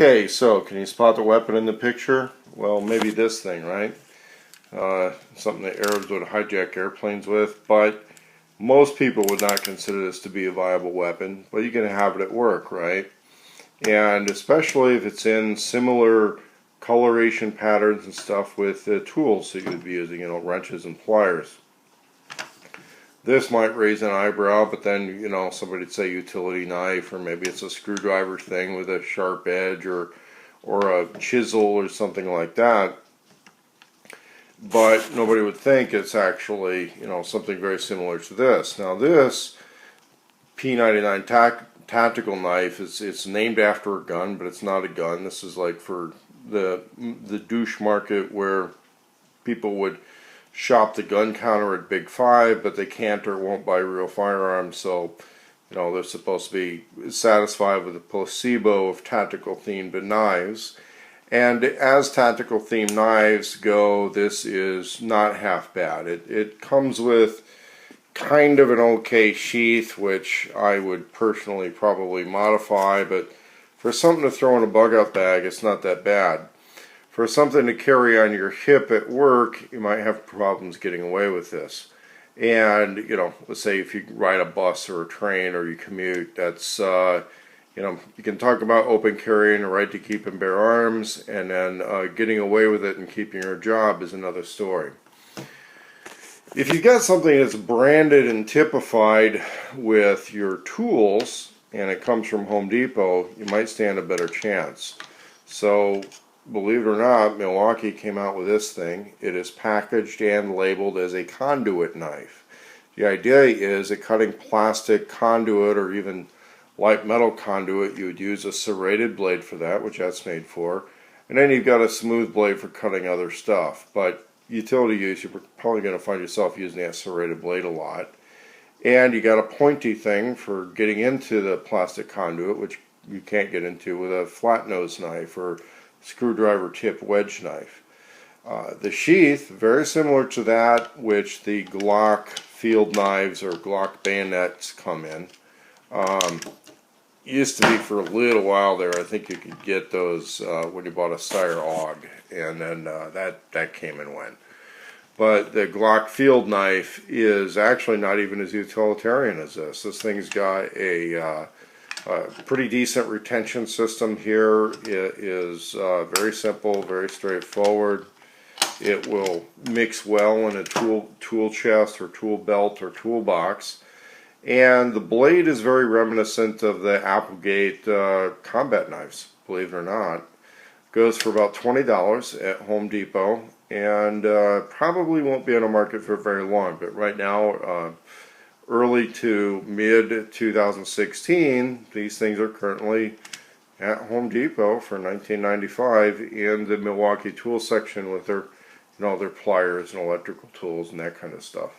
Okay, so can you spot the weapon in the picture? Well, maybe this thing, right? Something that Arabs would hijack airplanes with, but most people would not consider this to be a viable weapon, but you can have it at work, right? And especially if it's in similar coloration patterns and stuff with tools that you would be using, wrenches and pliers. This might raise an eyebrow, but then, somebody would say utility knife, or maybe it's a screwdriver thing with a sharp edge, or a chisel or something like that. But nobody would think it's actually, something very similar to this. Now this P99 tactical knife, it's named after a gun, but it's not a gun. This is like for the douche market where people would shop the gun counter at Big Five, but they can't or won't buy real firearms, so they're supposed to be satisfied with the placebo of tactical themed knives. And as tactical themed knives go, this is not half bad. It comes with kind of an okay sheath, which I would personally probably modify, but for something to throw in a bug out bag, it's not that bad. For something to carry on your hip at work, you might have problems getting away with this. And, let's say if you ride a bus or a train or you commute, that's, you can talk about open carry and the right to keep and bear arms, and then getting away with it and keeping your job is another story. If you've got something that's branded and typified with your tools, and it comes from Home Depot, you might stand a better chance. So, believe it or not, Milwaukee came out with this thing. It is packaged and labeled as a Conduit knife. The idea is that cutting plastic conduit or even light metal conduit, you would use a serrated blade for that, which that's made for, and then you've got a smooth blade for cutting other stuff. But utility use, you're probably going to find yourself using that serrated blade a lot. And you got a pointy thing for getting into the plastic conduit, which you can't get into with a flat nose knife or screwdriver tip wedge knife. The sheath, very similar to that which the Glock field knives or Glock bayonets come in. Used to be for a little while there, I think you could get those when you bought a Steyr AUG, and then that came and went. But the Glock field knife is actually not even as utilitarian as this. This thing's got a pretty decent retention system here. It is very simple, very straightforward. It will mix well in a tool chest or tool belt or toolbox. And the blade is very reminiscent of the Applegate combat knives, believe it or not. Goes for about $20 at Home Depot, and probably won't be on the market for very long. But right now, early to mid 2016, these things are currently at Home Depot for $19.95 in the Milwaukee tool section with their, their pliers and electrical tools and that kind of stuff.